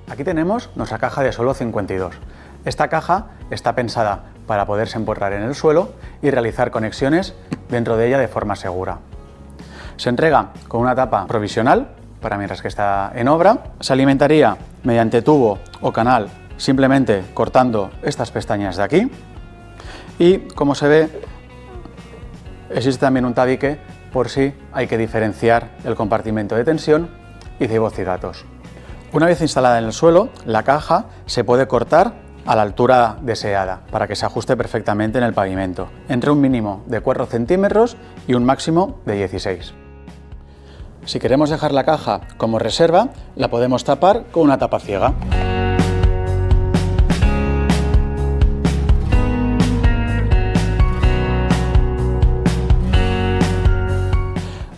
Aquí tenemos nuestra caja de suelo 52. Esta caja está pensada para poderse empotrar en el suelo y realizar conexiones dentro de ella de forma segura. Se entrega con una tapa provisional para mientras que está en obra. Se alimentaría mediante tubo o canal simplemente cortando estas pestañas de aquí. Y como se ve, existe también un tabique por si hay que diferenciar el compartimento de tensión y de voz y datos. Una vez instalada en el suelo, la caja se puede cortar a la altura deseada para que se ajuste perfectamente en el pavimento, entre un mínimo de 4 centímetros y un máximo de 16. Si queremos dejar la caja como reserva, la podemos tapar con una tapa ciega.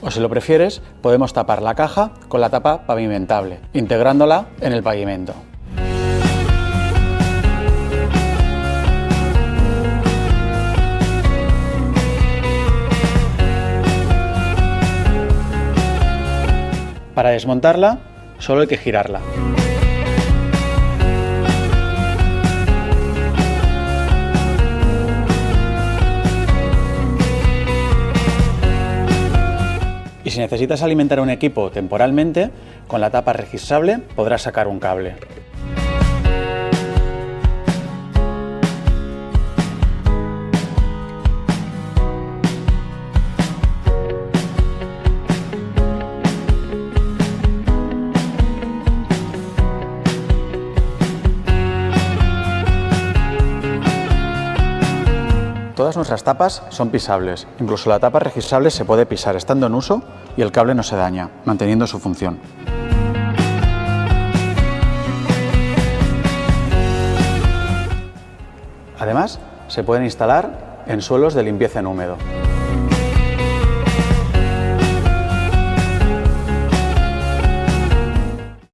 O si lo prefieres, podemos tapar la caja con la tapa pavimentable, integrándola en el pavimento. Para desmontarla, solo hay que girarla. Y si necesitas alimentar un equipo temporalmente, con la tapa registrable podrás sacar un cable. Todas nuestras tapas son pisables, incluso la tapa registrable se puede pisar estando en uso y el cable no se daña, manteniendo su función. Además, se pueden instalar en suelos de limpieza en húmedo.